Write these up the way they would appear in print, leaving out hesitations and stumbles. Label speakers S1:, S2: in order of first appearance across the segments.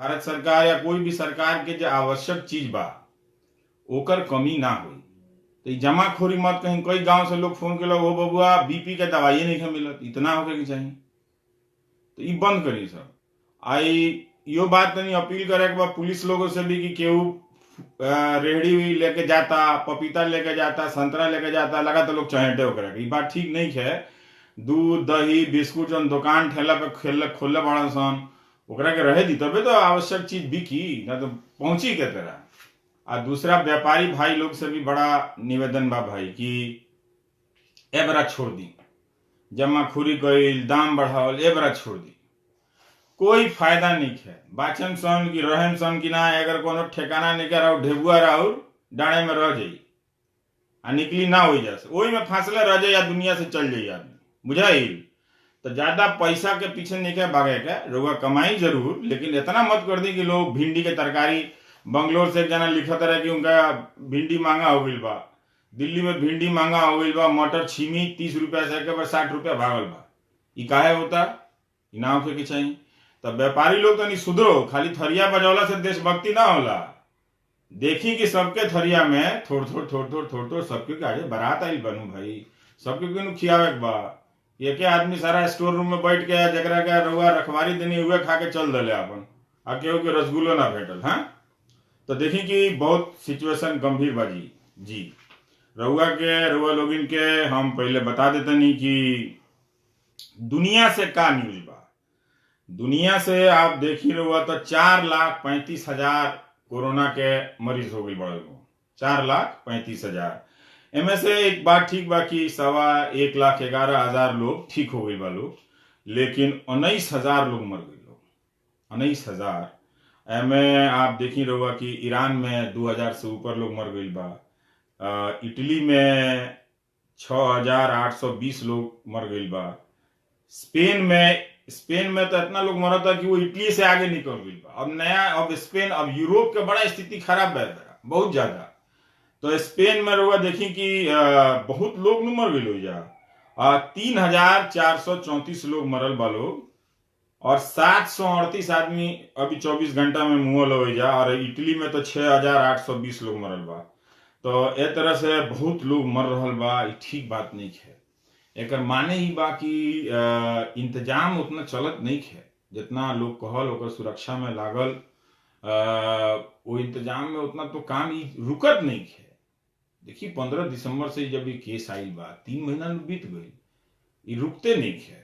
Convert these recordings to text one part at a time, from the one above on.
S1: भारत सरकार या कोई भी सरकार के जो आवश्यक चीज बा ओकर कमी ना हुई। तो ई जमाखोरी मत कहीं। कई गांव से लोग फोन केलक, हो बबुआ बीपी के दवाई नहीं मिलत, इतना होके के चाहिए। तो ई बंद करी सब। आई यो बात तनी अपील करे के बा पुलिस लोगों से भी कि केहू रेहड़ी भी लेके जाता, पपीता लेके जाता, संतरा लेके जाता, लगा तो लोग चहेटे ओकरा। ई बात ठीक नहीं है। दूध दही बिस्कुट जौन दुकान ठेला पे खोलले बड़ा सन, ओकरा के रहे दी तबे तो आवश्यक चीज बिकी, ना तो पहुंची के तरह। आ दूसरा व्यापारी भाई लोग से भी बड़ा निवेदन बा भाई कि ए बरा छोड़ दी, जमाखोरी कईल, दाम बढ़ावल, ए बरा छोड़ दी। कोई फायदा नहीं है। बाचन सन की रहन सन की ना, अगर कोनो ठिकाना नहीं कर ढेबुआ राउर डाणे में रह जाई आ निकली ना हो जा, वही में फासला रह जाए या दुनिया से चल जाई आदमी, बुझाइल। तो ज्यादा पैसा के पीछे नहीं क्या भागे का, रउआ कमाई जरूर, लेकिन इतना मत कर दी कि लोग भिंडी के तरकारी, बंगलोर से एक जना लिखत रहे कि उनका भिंडी महंगा हो गई बा, दिल्ली में भिंडी महंगा हो गई बा, मटर छीमी 30 रुपया से के 60 रुपया भागल बा। ई काहे होता? ई ना होके के चाहिए। तब व्यापारी लोग तो नहीं सुधरो, खाली थरिया बजौला से देशभक्ति ना होला। देखी कि सबके थरिया में थोड़ थोड़ सबके आगे बारात आई बनू भाई, सबके क्यों खियावे के बा। एक आदमी सारा स्टोर रूम में बैठ के जरा के रउआ रखवारी देनी हुए खा के चल दले अपन, आ केहू के रसगुल्लो ना भेटल। हाँ, तो देखी कि बहुत सिचुएशन गंभीर बाजी जी। रउआ लोगिन के हम पहले बता देतनी कि दुनिया से का न्यूज बा। दुनिया से आप देखी रहुआ तो 4,35,000 कोरोना के मरीज हो गई बड़े लोग, 4,35,000। एमे से एक बात ठीक बा कि 1,11,000 लोग ठीक हो गई बा लोग, लेकिन 19,000 लोग मर गए लोग, 19,000। एमे आप देखी रहुआ कि ईरान में 2,000 से ऊपर लोग मर गई बा, इटली में 6,820 लोग मर गई बा, स्पेन में तो इतना लोग मरा था कि वो इटली से आगे निकल गई बा। अब स्पेन, अब यूरोप के बड़ा स्थिति खराब है बहुत ज्यादा। तो स्पेन में रहुआ देखी कि बहुत लोग मर गए लोग जा, 3,434 लोग मरल बा लोग, और 738 आदमी अभी 24 घंटा में मुँह हो जा, और इटली में तो 6,820 लोग मरल बा। तो ए तरह से बहुत लोग मर रहा बा। ठीक बात नहीं है। एक माने ही बा कि इंतजाम उतना चलत नहीं है जितना लोग कहल ओकर सुरक्षा में लागल, वो इंतजाम में उतना तो काम ही रुकत नहीं है। देखिए 15 दिसंबर से जब ये केस आई बा, 3 महीना बीत गई, ये रुकते नहीं है।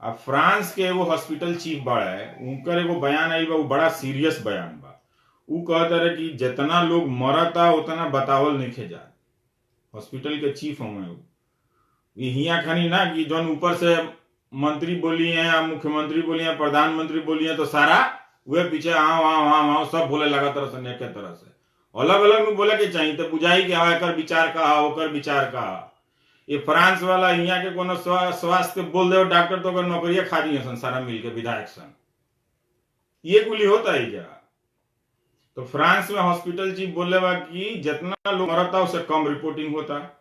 S1: अब फ्रांस के एगो हॉस्पिटल चीफ बड़ा है, उनकर एगो बयान आई बा, वो बड़ा सीरियस बयान बा। वो कहता रहे कि जितना लोग मरता उतना बतावल नहीं खे जा। हॉस्पिटल के चीफ हमें हिया खानी ना कि जौन ऊपर से मंत्री बोली है, मुख्यमंत्री बोली है, प्रधानमंत्री बोली है, तो सारा वे पीछे हाँ सब बोले लगा तरह से नेके तरह से अलग अलग में बोले के चाहिए, तो बुझाई कि हाँ एकर विचार का ओकर विचार का। ये फ्रांस वाला यहाँ के कोनो स्वास्थ्य बोल दे डॉक्टर तो नौकरियां खा दी सन सारा मिलके विधायक सन, ये कुली होता है क्या? तो फ्रांस में हॉस्पिटल चीफ बोले बा कि जितना लोग मरता उससे कम रिपोर्टिंग होता।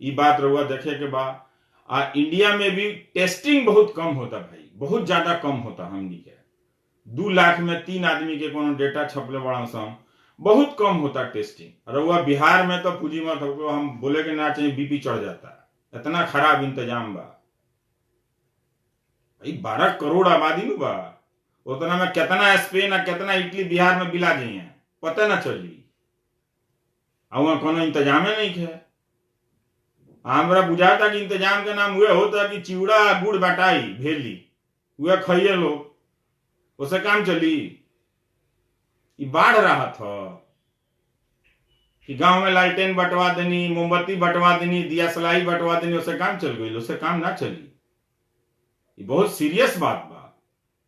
S1: ये बात रहुआ देखे के बाद इंडिया में भी टेस्टिंग बहुत कम होता भाई, बहुत ज्यादा कम होता। हमनी के 2 लाख में 3 आदमी के कोनो डेटा छपले बड़ा सन, बहुत कम होता टेस्टिंग। रहुआ बिहार में तो पूजी मत हो, हम बोले के ना चाहिए बीपी चढ़ जाता, इतना खराब इंतजाम बा भाई। 12 करोड़ आबादी में बा, उतना में कितना स्पेन और कितना इटली बिहार में बिला गई है पता ना चली। वहां कोनो इंतजाम नहीं है। हमरा बुझाता कि इंतजाम के नाम हुए होता कि चिवड़ा गुड़ बटाई भेली हुए खाइए लोग, उसे काम चली। ये बाढ़ रहा था कि गांव में लालटेन बंटवा देनी, मोमबत्ती बंटवा देनी, दिया सलाई बंटवा देनी, उसे काम चल गई, उसे काम ना चली। ये बहुत सीरियस बात बा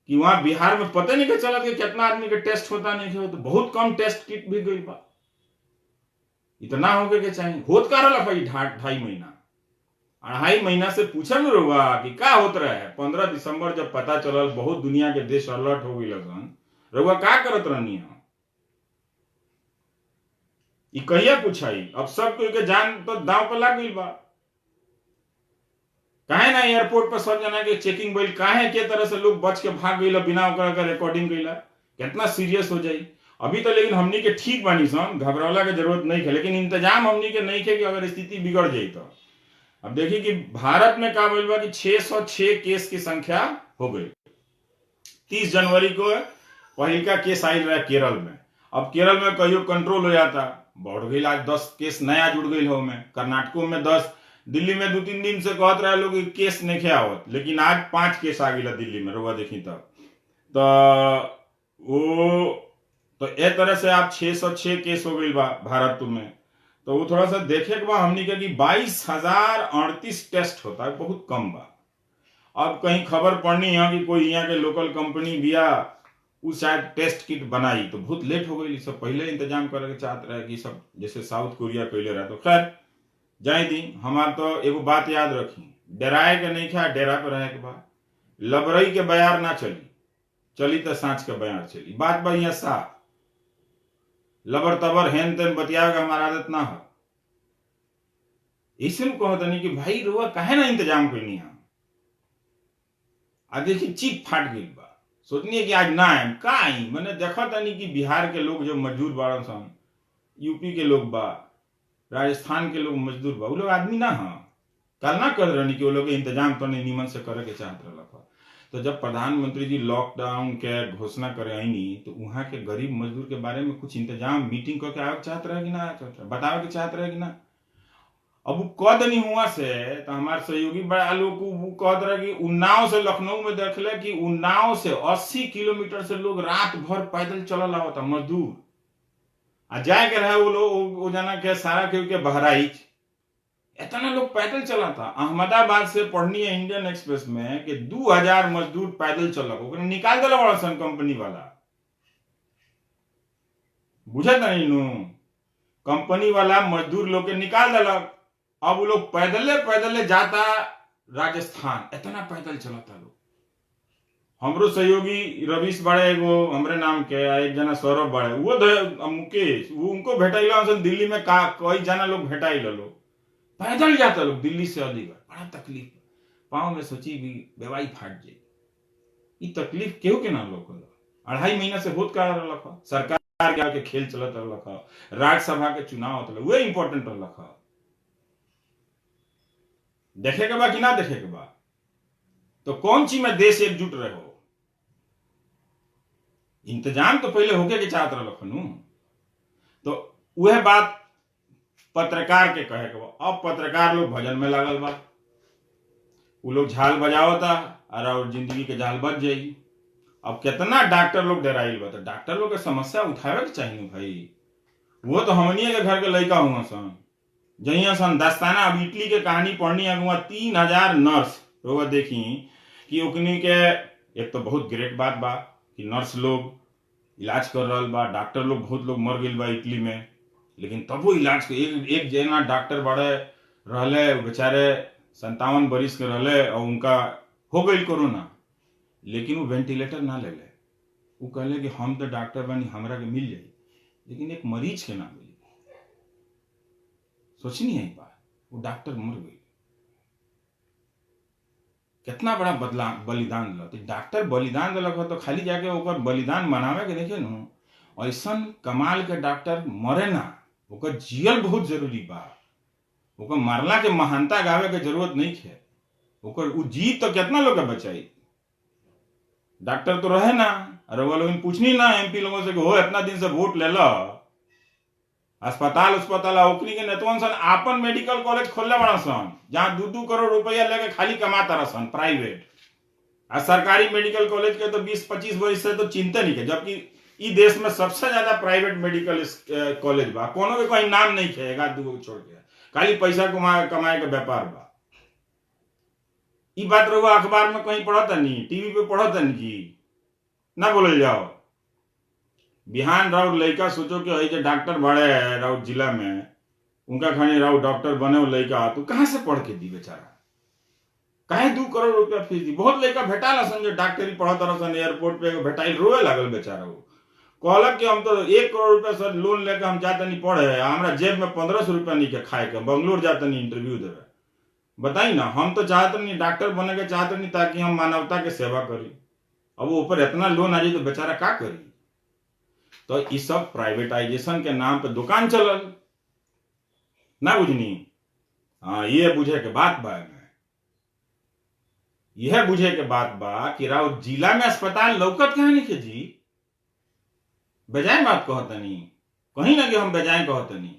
S1: कि वहां बिहार में पता नहीं चला कि कितना आदमी के टेस्ट होता नहीं हो, तो बहुत कम टेस्ट किट भी गई बा। इतना होके के चाहिए होत का रहा भाई। 2.5 महीना 2.5 महीना से पूछा में रहुआ कि का होत रहा है। 15 दिसंबर जब पता चलल, बहुत दुनिया के देश अलर्ट हो गई लगन, रहुआ का करत रहनी है? ये कहिया पूछाई? अब सब कोई के जान तो दांव पर लग गई बा। काहे ना एयरपोर्ट पर सब जना के चेकिंग भइल, काहे के तरह से लोग बच के भाग गई बिना ओकरा के रिकॉर्डिंग कइला। कितना सीरियस हो जाई। अभी तो लेकिन हमनी के ठीक बानी सन, घबरावला के जरूरत नहीं है, लेकिन इंतजाम हमनी के नहीं है कि अगर स्थिति बिगड़ जाई तो। अब देखिए कि भारत में का बोल बा कि 606 केस की संख्या हो गई। 30 जनवरी को पहल का केस आई रहा केरल में। अब केरल में कहियो कंट्रोल हो जाता, बढ़ गई, आज 10 केस नया जुड़ गई हो में, कर्नाटकों में 10, दिल्ली में 2-3 दिन से कहत रहे लोग केस नहीं आवत, लेकिन आज 5 केस आ गई दिल्ली में, रुआ देखी तब तो वो तो ए तरह से आप 606 केस हो गई बा भारत में। तो वो थोड़ा सा देखे के बाद हमनी के कि 22,038 टेस्ट होता है, बहुत कम बा। अब कहीं खबर पड़नी है कि कोई यहाँ के लोकल कंपनी बिया उ शायद टेस्ट किट बनाई, तो बहुत लेट हो गई। सब पहले इंतजाम करे के चाहत रहे कि सब जैसे साउथ कोरिया कैले रहे। तो खैर जाए दी, हमार तो एगो बात याद रखी, डराए के नहीं खा, डेरा पे रहे के बाद लबरई के बयार ना चली, चली तो सांच के बयार चली। बात बा यहाँ साफ, लबर तबर हेन तेन बतिया का हमारा आदत ना है। इसलिए कहते नहीं कि भाई रुआ काहे ना इंतजाम करनी है। आज देखिए चीख फाट गई बा, सोचनी है कि आज ना आए का आई, मैंने देखा था नहीं कि बिहार के लोग जो मजदूर बारन सन, यूपी के लोग बा, राजस्थान के लोग मजदूर बा, वो लोग आदमी ना है, कल ना कर रही कि वो लोग इंतजाम तो नहीं नीमन से करे के चाहत रहा। तो जब प्रधानमंत्री जी लॉकडाउन के घोषणा करे आईनी, तो वहां के गरीब मजदूर के बारे में कुछ इंतजाम मीटिंग करके आवे चाहत रहे कि ना, बतावे के चाहत रहे कि ना। अब वो कह दनी हुआ से तो हमारे सहयोगी बड़ा लोग को कहते रहे कि उन्नाव से लखनऊ में देख ले कि उन्नाव से 80 किलोमीटर से लोग रात भर पैदल चलल आवता मजदूर, आ जाए के रहे वो लोग वो जाना के सारा के बहराइच, इतना लोग पैदल चला था। अहमदाबाद से पढ़नी है इंडियन एक्सप्रेस में कि 2000 मजदूर पैदल चलक, निकाल दिला बड़ा सन कंपनी वाला, बुझे नहीं नू, कंपनी वाला मजदूर लोग के निकाल दिलक। अब वो लोग पैदले पैदले जाता राजस्थान, इतना पैदल चलाता लोग। हमरो सहयोगी रवीश बड़े एगो हमरे नाम के, एक जना सौरभ बड़े, वो मुकेश, वो उनको भेटाइला दिल्ली में कई जना लोग भेटाइल लोग, पैदल जाता लोग दिल्ली से अलीगढ़, बड़ा तकलीफ, पाँव में सोची भी बेवाई फाट जाए। ये तकलीफ केहू के ना लोग 2.5 महीना से होत का रहा, सरकार के खेल चलत रहा, राज्यसभा के चुनाव होता, वो इंपॉर्टेंट रहा, देखे के बा कि ना देखे के बा। तो कौन चीज में देश एकजुट रहे हो, इंतजाम तो पहले होके के चाहत रहा। तो वह बात पत्रकार के कहे के बा। अब पत्रकार लोग भजन में लागल बा, वो लोग झाल बजावता और जिंदगी के झाल बच जाई। अब कितना डॉक्टर लोग डराइल बा, तो डॉक्टर लोग के समस्या उठावे के चाहिए भाई। वो तो हमनिए के घर के लड़का हुआ सन, जहिया सन दस्ताना। अब इटली के कहानी पढ़नी है, 3000 नर्स लोग देखी कि ओकनी के, एक तो बहुत ग्रेट बात बा कि नर्स लोग इलाज कर रहा बा, डॉक्टर लोग बहुत लोग मर गए बा इटली में, लेकिन तब वो इलाज को एक जना डॉक्टर बड़े रहले, बेचारे 57 बरिस के रहले और उनका हो गई कोरोना, लेकिन वो वेंटिलेटर ना ले ले। वो कहले कि हम तो डॉक्टर बनी, हमरा के मिल जाए, लेकिन एक मरीज के ना मिली। सोचनी है बात, वो डॉक्टर मर गई, कितना बड़ा बलिदान दिला। तो डॉक्टर बलिदान दिलक हो तो खाली जाके ओकर बलिदान मनावे के देखे न, ऐसा कमाल के डॉक्टर मरे ना, ओकर जियल बहुत जरूरी बा। ओकर मरला के महानता गावे के जरूरत नहीं है, ओकर उ जी तो कितना लोग के बचाई। डॉक्टर तो रहे ना, अरे वो लोग पूछनी ना एमपी लोगों से कि हो इतना दिन से वोट ले लो, अस्पताल ओकनी के नेतवन सन आपन मेडिकल कॉलेज खोलने बड़ा सन, जहां 2-2 करोड़ रुपया लेके खाली कमाता रहा सन प्राइवेट। आ सरकारी मेडिकल कॉलेज के तो 20-25 वर्ष से तो चिंता नहीं है, जबकि इस देश में सबसे ज्यादा प्राइवेट मेडिकल कॉलेज बा, कोनो के कोई नाम नहीं है, 1-2 छोड़ के, खाली पैसा कमाए के व्यापार बा। ई बात रहुआ अखबार में कहीं पढ़ता नहीं, टीवी पे पढ़ता नहीं जी, ना बोल जाओ। बिहान राउर लड़का सोचो कि जो डॉक्टर बड़े है राउर जिला में, उनका खानी राउर डॉक्टर बने वो लड़का, तो कहां से पढ़ के दी बेचारा, काहे 2 करोड़ रुपया फीस दी। बहुत लड़का भेटाला सन जो डॉक्टरी पढ़ता रहा सन, एयरपोर्ट पे भेटाई रोए लागल बेचारा। वो कहलक कि हम तो 1 करोड़ रुपया सर लोन लेकर हम जाते नहीं पढ़े, हमारा जेब में 1500 रुपया नहीं के खाए के, बंगलोर जाते नहीं इंटरव्यू देवे। बताई ना, हम तो चाहते नहीं डॉक्टर बने के चाहते नहीं, ताकि हम मानवता के सेवा करी। अब वो ऊपर इतना लोन आ जाए तो बेचारा का करी। तो ये सब प्राइवेटाइजेशन के नाम पे दुकान चलल ना बुझनी। हाँ, ये बुझे के बात बा में, यह बुझे के बात बा कि राव जिला में अस्पताल लौकत कहां नहीं के जी, बेजाय बात कहतनी कहीं ना कि हम बेजाय कहतनी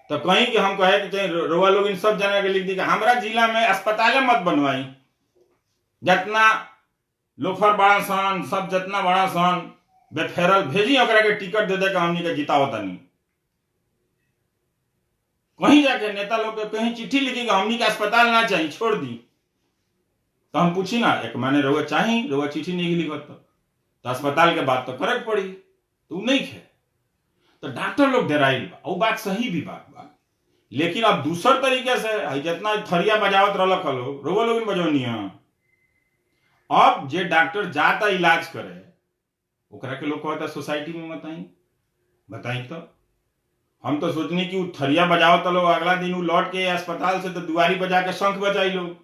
S1: तो कहीं कि हम कहे कि रोवा लोग इन सब जना के लिख दी कि हमारा जिला में अस्पताल मत बनवाई, जितना लोफर बड़ा सन सब जितना बड़ा सन बेफेरल भेजी ओकरा के टिकट दे दे के हमनी के जितावतनी। कहीं जाके नेता लोग के कहीं चिट्ठी लिखी कि हमनी के अस्पताल ना चाहिए छोड़ दी, तो हम पूछी ना एक माने रोवा चाहिए, रोवा चिट्ठी नहीं लिखत तो अस्पताल के बात तो करे पड़ी, तो नहीं खे तो डॉक्टर लोग डराइल बा। वो बात सही भी बात बा, लेकिन अब दूसर तरीके से जितना थरिया बजावत रहलक लोग रोवा लोग बजौनी है, अब जे डॉक्टर जाता इलाज करे ओकरा के लोग कहता सोसाइटी में मत आई बताई। तो हम तो सोचनी कि थरिया बजावत लोग अगला दिन वो लौट के अस्पताल से तो दुआरी बजा के शंख बजाई लोग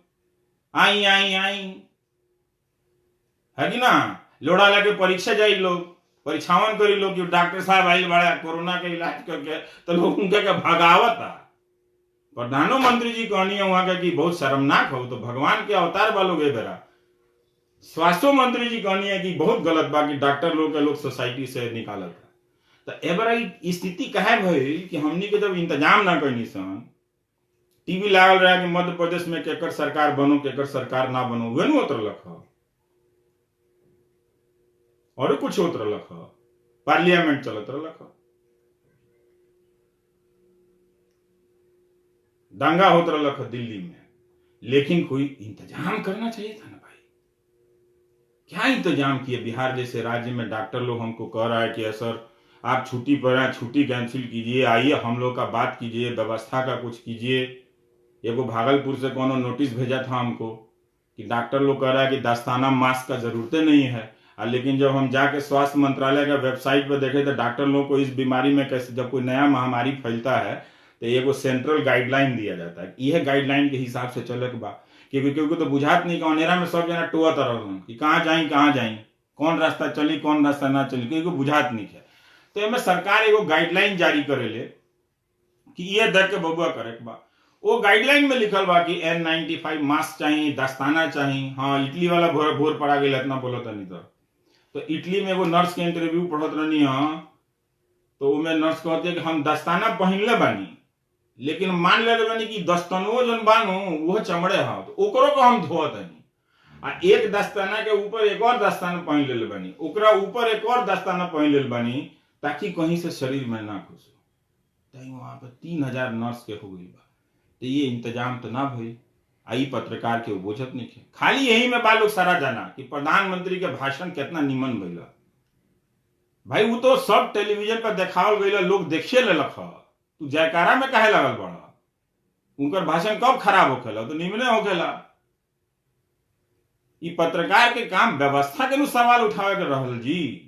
S1: आई आई आई है कि ना, लोड़ा लगे परीक्षा जाई लोग परीक्षावन करी लोग कि डॉक्टर साहब आई बड़ा कोरोना के इलाज करके, तो लोग उनके का भगावत आ। प्रधानमंत्री जी कहनी है वहां का कि बहुत शर्मनाक हो, तो भगवान के अवतार वालों के बेरा। स्वास्थ्य मंत्री जी कहनी है कि बहुत गलत बा कि डॉक्टर लोग के लोग सोसाइटी से निकालत। तो एबरा स्थिति कहे भई कि हमनी के जब इंतजाम ना करनी सन, टीवी लागल रहा कि मध्य प्रदेश में केकर सरकार बनो केकर सरकार ना बनो, वे न उतरलक ह और कुछ उतरलक ह, पार्लियामेंट चलत रहलक ह, दंगा होत रहलक ह दिल्ली में। लेकिन कोई इंतजाम करना चाहिए था ना भाई, क्या इंतजाम किए? बिहार जैसे राज्य में डॉक्टर लोग हमको कह रहा है कि सर आप छुट्टी पर हैं, छुट्टी कैंसिल कीजिए, आइए हम लोग का बात कीजिए, व्यवस्था का कुछ कीजिए। एगो भागलपुर से कोनो नोटिस भेजा था हमको कि डॉक्टर लोग कह रहा है कि दस्ताना मास्क का जरूरत नहीं है, लेकिन जब हम जाके स्वास्थ्य मंत्रालय का वेबसाइट पर देखे तो डॉक्टर लोग को इस बीमारी में कैसे जब कोई नया महामारी फैलता है तो एगो सेंट्रल गाइडलाइन दिया जाता है, यह गाइडलाइन के हिसाब से चले के बा। क्योंकि तो बुझात नहीं कि अंधेरा में सब जना टोअत रहन कि कहाँ जाई कौन रास्ता चली कौन रास्ता ना चली, क्योंकि बुझात नहीं है। तो एमे सरकार एगो गाइडलाइन जारी करेले कि ये देख के बबुआ करे के बा। वो गाइडलाइन में लिखल बा कि N95 मास्क चाहिए, दस्ताना चाहिए। हाँ, इटली वाला भोर पड़ा गया इतना बोलता नहीं तो इटली में एगो नर्स के इंटरव्यू पढ़त रहनी है, तो उमें नर्स कहते कि हम दस्ताना पहनले बानी, लेकिन मान ले बानी कि दस्तानो जन बानू वो चमड़े हा, तो ओकरो को हम धोत हनी आ एक दस्ताना के ऊपर एक और दस्ताना पहन ले बानी, ओकरा ऊपर एक और दस्ताना पहन ले बानी ताकि कहीं से शरीर में ना घुसे। तो वहां पर 3000 नर्स के हो गई बा, तो ये इंतजाम तो ना भई। आई पत्रकार के बोझत नहीं थे, खाली यही में बालोग सारा जाना कि प्रधानमंत्री के भाषण कितना निमन भइल भाई। वो तो सब टेलीविजन पर देखावल गई, लोग देखिए लेलक ह, तू जयकारा में काहे लगल बड़ा? उनकर भाषण कब खराब होखेला? तो निमने होखेला। ये पत्रकार के काम व्यवस्था के सवाल उठावे के रहल जी।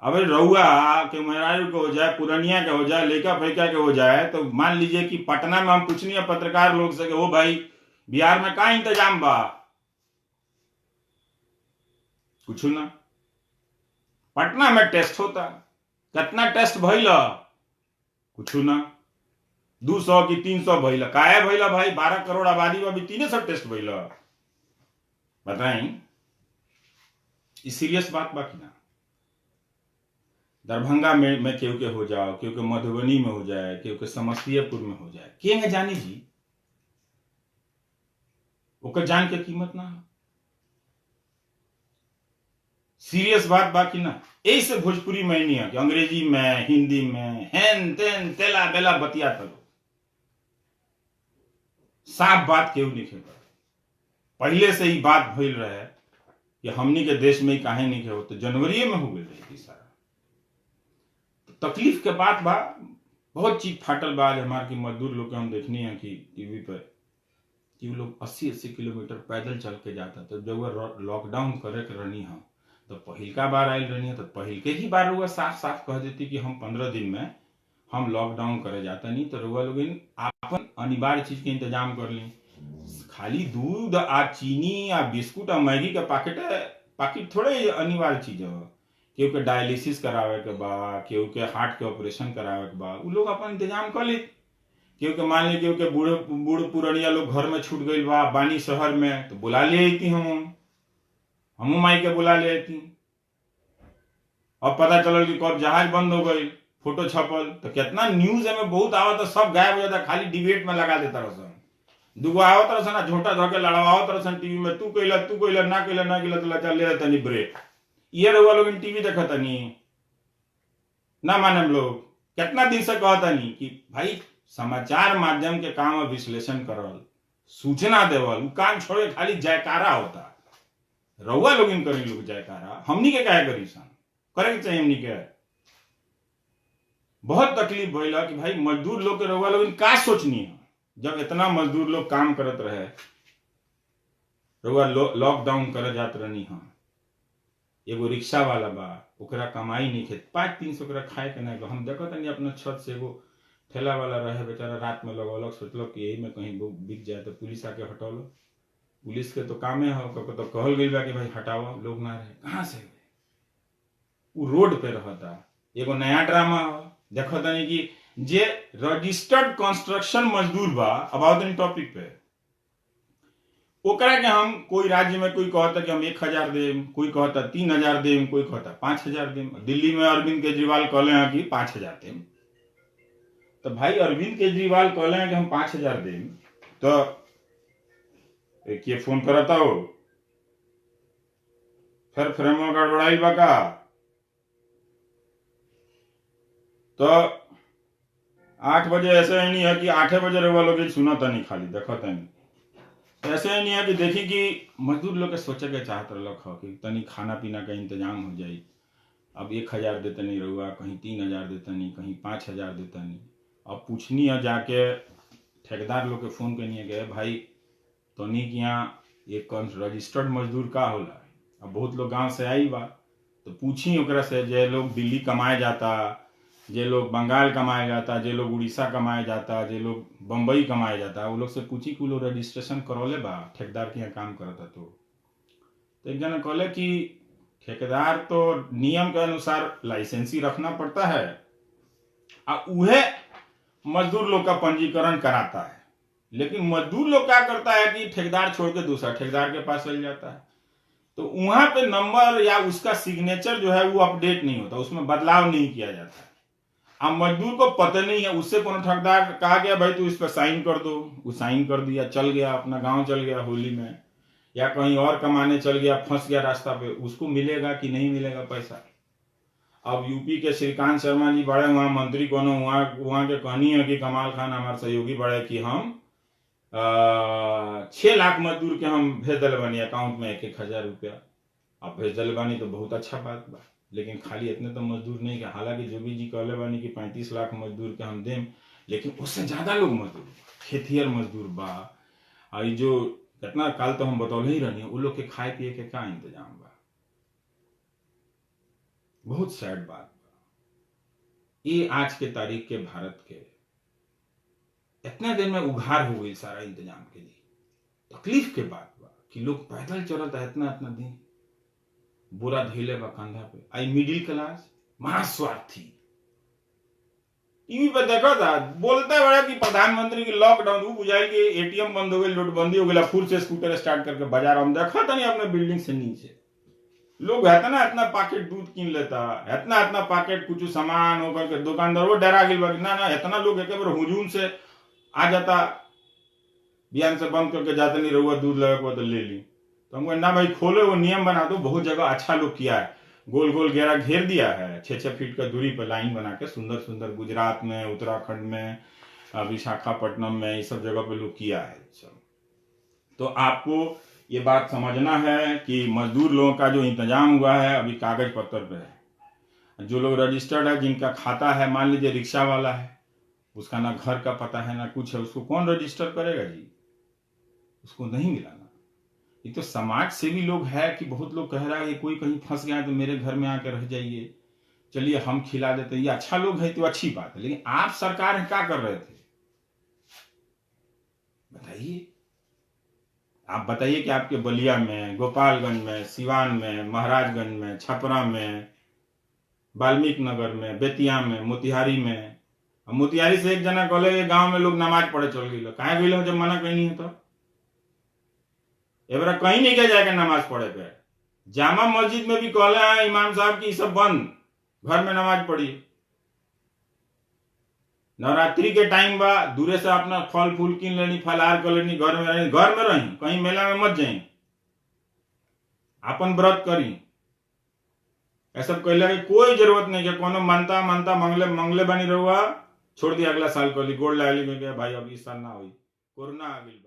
S1: अब रउआ के मेहरारू के हो जाए, पुरनिया के हो जाए, लेका फैका के हो जाए, तो मान लीजिए कि पटना में हम पूछनी है पत्रकार लोग से कि ओ भाई बिहार में का इंतजाम बा, कुछ ना। पटना में टेस्ट होता, कितना टेस्ट भइल? कुछ ना। 200 की 300 भइल, काहे भइल भाई? 12 करोड़ आबादी में अभी 300 टेस्ट भइल, बताई। ये सीरियस बात बा कि ना? दरभंगा में केहू के हो जाओ, केहू के मधुबनी में हो जाए, केहू के समस्तीपुर में हो जाए, के जानी जी ओकर जान के कीमत ना हो। सीरियस बात बाकी ना। ऐसे भोजपुरी में नहीं है कि अंग्रेजी में हिंदी में हेन तेन तेला बेला बतिया तलो, साफ बात केहू नहीं खेल। पहले से ही बात भइल रहे कि हमनी के देश में काहे नहीं के हो, तो जनवरी में हो गई रही सारा। तकलीफ के बात बा, बहुत चीज फाटल बा। हमारे की मजदूर लोग के हम देखनी है कि टीवी पर कि वो लोग 80-80 किलोमीटर पैदल चल के जाता। तो जब वो लॉकडाउन करे के रहनी है तो पहिलका बार आयल रहनी है, तो पहिल के ही बार रुआ साफ साफ कह देती कि हम 15 दिन में हम लॉकडाउन करे जाता नहीं। तो रुआ लोग अपन अनिवार्य चीज के इंतजाम कर ली। खाली दूध आ चीनी आ बिस्कुट आ मैगी का पाकिट थोड़े अनिवार्य चीज है केहू के डायलिसिस करावे के बा, केहू के हार्ट के ऑपरेशन करावे के बा, उ लोग अपन इंतजाम कर ली। केहू के मान ली केहू के बूढ़ पुरनिया लोग घर में छूट गई बा, बानी शहर में, तो बुला ले आती हमू माई के बुला ले आती। अब पता चलल कि कब जहाज बंद हो गई, फोटो छपल, तो कितना न्यूज में बहुत आवत, सब गायब हो जाता, खाली डिबेट में लगा देता रसन। दुगो आवत रसन, झोटा धोके लड़वावत रसन टीवी में, तू कइला ना कइला तो लचा ले तनी ब्रेक। ये रहुआ लोग टीवी देखतनी ना माने लोग। कितना दिन से कहतनी कि भाई समाचार माध्यम के काम विश्लेषण करल, सूचना देवल, उ काम छोड़े खाली जयकारा होता। रहुआ लोग इन करी लोग जयकारा, हमनी के काहे करी सन, करे के चाहिए हमनी के। बहुत तकलीफ भइला कि भाई मजदूर लोग के रहुआ लोग का सोचनी है, जब इतना मजदूर लोग काम करत रहे, रहुआ लॉकडाउन करे जात रहनी। हाँ, एगो रिक्शा वाला बा, ओकरा कमाई नहीं खे, 500-300 ओकरा खाए के नहीं। हम देखत नहीं अपना छत से एगो ठेला वाला रहे बेचारा, रात में लगौलक, सोचलक कि यही में कहीं बिक जाए, तो पुलिस आके हटौलो। पुलिस के तो कामे है, तो कहल गई बा कि भाई हटाओ, लोग ना रहे, कहाँ से वो रोड पे रहता। एगो नया ड्रामा देखो तनी कि जे रजिस्टर्ड कंस्ट्रक्शन मजदूर बा, अबाउट इन टॉपिक पे, ओकरा के हम कोई राज्य में कोई कहता कि हम 1000 देम, कोई कहता 3000 देम, कोई कहता 5000 देम। दिल्ली में अरविंद केजरीवाल कहले हैं कि 5000 देम। तो भाई अरविंद केजरीवाल कहले हैं कि हम 5000 देम, तो एक ये फोन करता हो, फिर फ्रेमो गड़बड़ाई बका। तो 8 बजे ऐसे ही नहीं है कि 8 बजे रहुआ लोग सुना था नहीं, खाली देखो नहीं। ऐसे ही नहीं है कि देखी कि मजदूर लोग के सोचे के चाहत रख कि तनी खाना पीना का इंतजाम हो जाए। अब 1000 देते नहीं रहुआ, कहीं 3000 देते नहीं, कहीं 5000 देते नहीं। अब पूछनी है जाके ठेकेदार लोग के फोन करनी है कि भाई तनी के यहाँ एक रजिस्टर्ड मजदूर का होला। अब बहुत लोग गांव से आई बा, तो पूछी ओकरा से, जे लोग दिल्ली कमाए जाता, जे लोग बंगाल कमाए जाता, जे लोग उड़ीसा कमाए जाता, जे लोग बम्बई कमाए जाता, वो लोग से पूछी कि लोग रजिस्ट्रेशन करौले बा ठेकेदार के यहाँ काम करता। तो एक जना कहले कि ठेकेदार तो नियम के अनुसार लाइसेंसी रखना पड़ता है, और उहे मजदूर लोग का पंजीकरण कराता है। लेकिन मजदूर लोग क्या करता है कि ठेकेदार छोड़ के दूसरा ठेकेदार के पास चल जाता है, तो वहां पे नंबर या उसका सिग्नेचर जो है वो अपडेट नहीं होता, उसमें बदलाव नहीं किया जाता है। अब मजदूर को पता नहीं है, उससे कोनो ठेकेदार कहा गया भाई तू इस पर साइन कर दो, वो साइन कर दिया, चल गया अपना गांव, चल गया होली में, या कहीं और कमाने चल गया, फंस गया रास्ता पे, उसको मिलेगा कि नहीं मिलेगा पैसा। अब यूपी के श्रीकांत शर्मा जी बड़े वहां मंत्री कोनो वहां के कहनी है कि कमाल खान हमारे सहयोगी बड़े कि हम 6 लाख मजदूर के हम भेज दिल बानी अकाउंट में 1-1000 रुपया। अब भेज दिल बानी तो बहुत अच्छा बात बा, लेकिन खाली इतने तो मजदूर नहीं। हालांकि जोगी जी कहले बानी कि 35 लाख मजदूर के हम देम, लेकिन उससे ज्यादा लोग मजदूर, खेतिहर मजदूर बा। और जो कितना काल तो हम बतौले ही रहनी, वो लोग के खाए पिए के क्या इंतजाम बा। बहुत सैड बात बा ये आज के तारीख के भारत के। इतने दिन में उघार हो गई सारा इंतजाम के लिए। तकलीफ के बात बा कि लोग पैदल चलता इतना दिन, बुरा धैले बा कंधा पे। आई मिडिल क्लास महास्वार्थी टीवी पे देखा था, बोलते बड़ा कि प्रधानमंत्री की लॉकडाउन, वो बुझाइल कि एटीएम बंद हो गई, नोटबंदी हो गई, फुल से स्कूटर स्टार्ट करके बाजार हम देखा था नहीं अपने बिल्डिंग से नीचे लोग इतना पैकेट दूध कीन लेता, इतना पैकेट कुछ सामान होकर के दुकानदार वो डरा गई ना इतना लोग एक बार हुजूम से आ जाता, बिहान से बंद करके जाते नहीं रहुआ दूध लगा तो ले ली। तो हमको ना भाई खोलो, वो नियम बना दो। बहुत जगह अच्छा लोग किया है, गोल गोल घेरा घेर दिया है, 6-6 फीट का दूरी पर लाइन बना के सुंदर सुंदर, गुजरात में, उत्तराखंड में, विशाखापट्टनम में, ये सब जगह पे लोग किया है सब। तो आपको ये बात समझना है कि मजदूर लोगों का जो इंतजाम हुआ है अभी कागज पत्र पे है। जो लोग रजिस्टर्ड है, जिनका खाता है, मान लीजिए रिक्शा वाला है, उसका ना घर का पता है ना कुछ है, उसको कौन रजिस्टर करेगा जी? उसको नहीं मिला ना। ये तो समाज सेवी लोग है कि बहुत लोग कह रहा है कि कोई कहीं फंस गया तो मेरे घर में आकर रह जाइए, चलिए हम खिला देते। ये अच्छा लोग है तो अच्छी बात है, लेकिन आप सरकार क्या कर रहे थे बताइए? आप बताइए कि आपके बलिया में, गोपालगंज में, सिवान में, महाराजगंज में, छपरा में, वाल्मीकि नगर में, बेतिया में, मोतिहारी में। मोतिहारी से एक जना कहले गांव में लोग नमाज पढ़े चल गई, कहाँ गई जब मना कहीं नहीं है तो एबरा कहीं नहीं क्या जाके नमाज पढ़े पे। जामा मस्जिद में भी कहले हैं इमाम साहब की सब बंद, घर में नमाज पढ़ी। नवरात्रि के टाइम बा, दूरे से अपना फल फूल किन लेनी, फलाहार कर लेनी, घर में रही, कहीं मेला में मत जाई, अपन व्रत करी। ऐसा कहले के कोई जरूरत नहीं है। कोनो मानता मंगले बनी रहुआ छोड़ दी, अगला साल कली गोड़ लागली में भाई अब इस साल ना हुई, कोरोना आ गई।